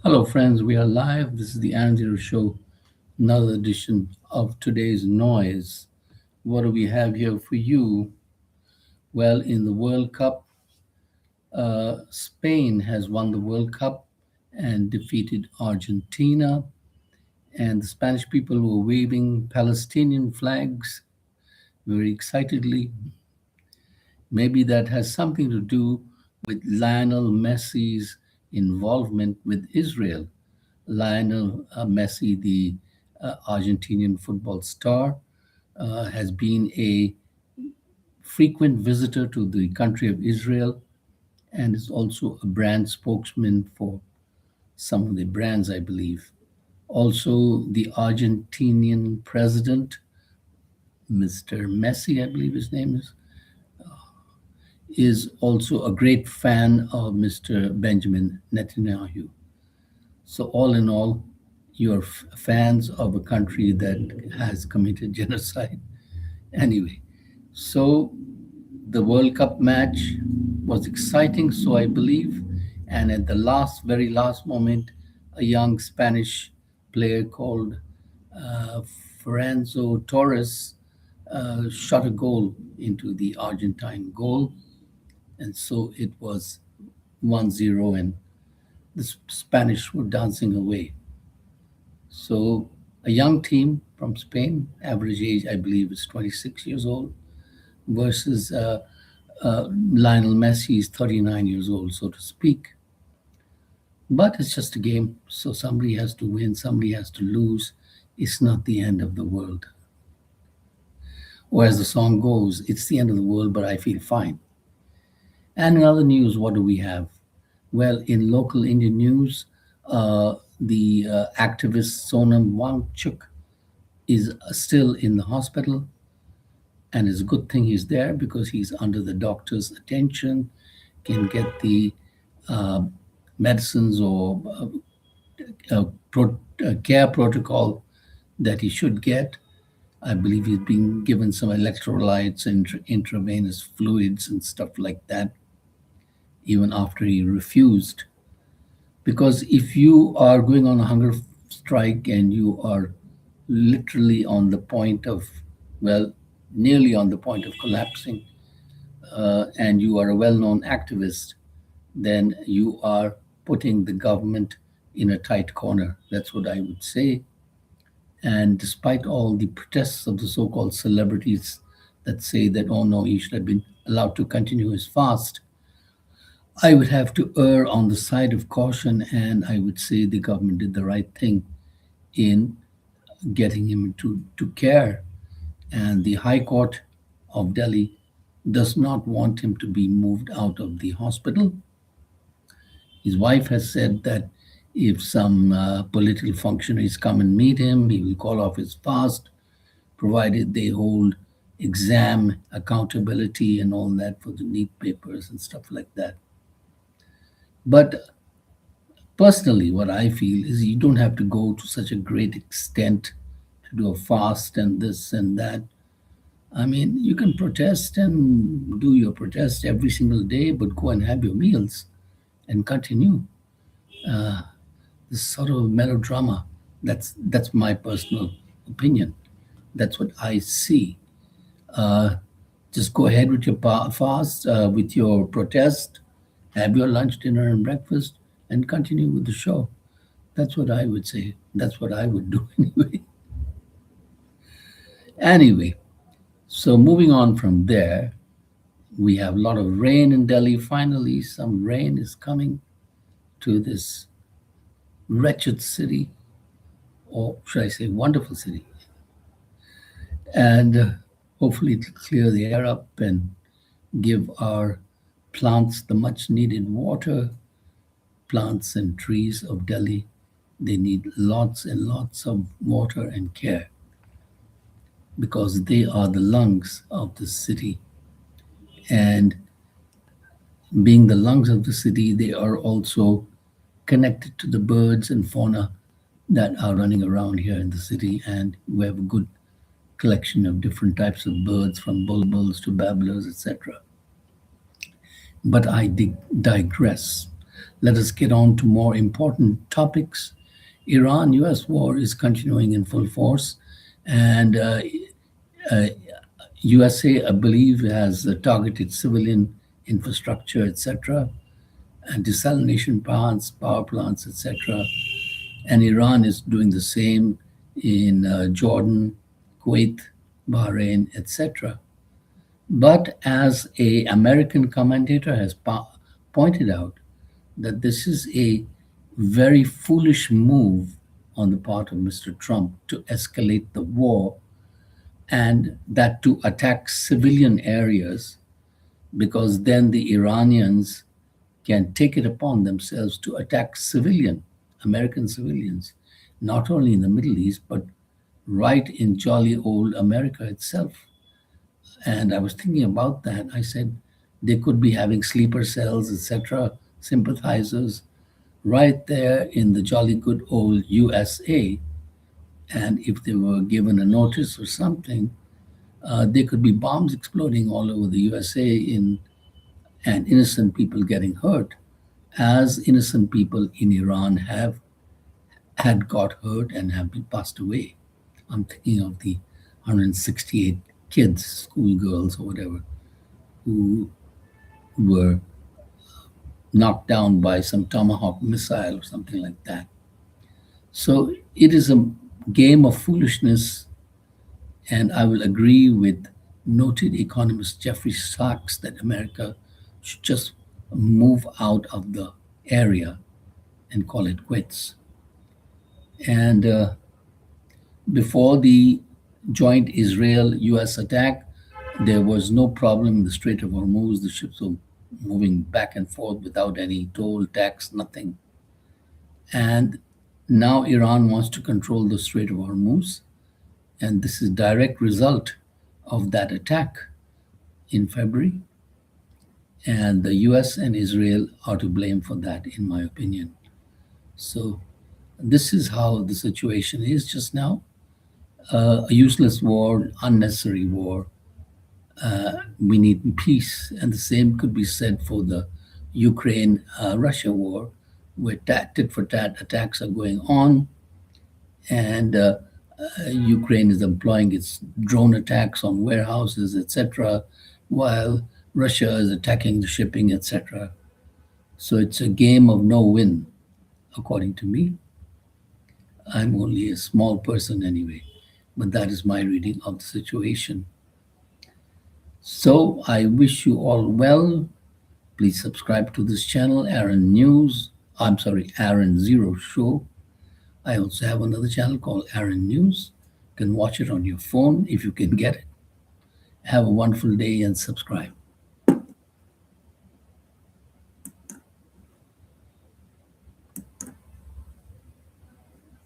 Hello, friends. We are live. This is the aaronzero show, another edition of today's noise. What do we have here for you? Well, in the World Cup, Spain has won the World Cup and defeated Argentina, and the Spanish people were waving Palestinian flags very excitedly. Maybe that has something to do with Lionel Messi's involvement with Israel. Lionel Messi, the Argentinian football star, has been a frequent visitor to the country of Israel and is also a brand spokesman for some of the brands, I believe. Also, the Argentinian president, Mr. Messi, I believe his name is also a great fan of Mr. Benjamin Netanyahu. So, all in all, you're fans of a country that has committed genocide. Anyway, so the World Cup match was exciting, so I believe. And at the very last moment, a young Spanish player called uh, Ferranzo Torres shot a goal into the Argentine goal. And so it was 1-0, and the Spanish were dancing away. So a young team from Spain, average age, I believe, is 26 years old, versus Lionel Messi is 39 years old, so to speak. But it's just a game, so somebody has to win, somebody has to lose. It's not the end of the world. Or as the song goes, it's the end of the world, but I feel fine. And in other news, what do we have? Well, in local Indian news, the activist Sonam Wangchuk is still in the hospital, and it's a good thing he's there because he's under the doctor's attention, can get the uh, medicines or care protocol that he should get. I believe he's being given some electrolytes and intravenous fluids and stuff like that, even after he refused. Because if you are going on a hunger strike and you are literally on the point of, well, nearly on the point of collapsing, and you are a well known activist, then you are putting the government in a tight corner. That's what I would say. And despite all the protests of the so called celebrities that say that, oh no, he should have been allowed to continue his fast, I would have to err on the side of caution, and I would say the government did the right thing in getting him to care. And the High Court of Delhi does not want him to be moved out of the hospital. His wife has said that if some political functionaries come and meet him, he will call off his fast, provided they hold exam accountability and all that for the NEET papers and stuff like that. But personally, what I feel is you don't have to go to such a great extent to do a fast and this and that. I mean, you can protest and do your protest every single day, but go and have your meals and continue. This sort of melodrama. That's my personal opinion. That's what I see. Uh, just go ahead with your fast, with your protest, have your lunch, dinner, and breakfast, and continue with the show. That's what I would say. That's what I would do anyway. Anyway, so moving on from there, we have a lot of rain in Delhi. Finally, some rain is coming to this wretched city, or should I say, wonderful city. And hopefully, it'll clear the air up and give our plants the much needed water. Plants and trees of Delhi, they need lots and lots of water and care because they are the lungs of the city. And being the lungs of the city, they are also connected to the birds and fauna that are running around here in the city. And we have a good collection of different types of birds, from bulbuls to babblers, etc. But I digress. Let us get on to more important topics. Iran US war is continuing in full force, and uh, USA, I believe, has targeted civilian infrastructure, etc., and desalination plants, power plants, etc. And Iran is doing the same in Jordan, Kuwait, Bahrain, etc. But as a American commentator has pointed out, that this is a very foolish move on the part of Mr. Trump to escalate the war, and that to attack civilian areas, because then the Iranians can take it upon themselves to attack American civilians, not only in the Middle East, but right in jolly old America itself. And I was thinking about that. I said they could be having sleeper cells, etc., sympathizers right there in the jolly good old USA. And if they were given a notice or something, there could be bombs exploding all over the USA and innocent people getting hurt, as innocent people in Iran have had got hurt and have been passed away. I'm thinking of the 168 kids, schoolgirls or whatever, who were knocked down by some Tomahawk missile or something like that. So it is a game of foolishness, and I will agree with noted economist Jeffrey Sachs that America should just move out of the area and call it quits. And before the joint Israel US attack, there was no problem in the Strait of Hormuz. The ships were moving back and forth without any toll, tax, nothing. And now Iran wants to control the Strait of Hormuz. And this is direct result of that attack in February. And the US and Israel are to blame for that, in my opinion. So this is how the situation is just now. A useless war, unnecessary war. We need peace. And the same could be said for the Ukraine Russia war, where tit for tat attacks are going on. And Ukraine is employing its drone attacks on warehouses, etc., while Russia is attacking the shipping, etc. So it's a game of no win, according to me. I'm only a small person anyway, but that is my reading of the situation. So I wish you all well. Please subscribe to this channel, Aaron News. I'm sorry, Aaron Zero Show. I also have another channel called Aaron News. You can watch it on your phone if you can get it. Have a wonderful day and subscribe.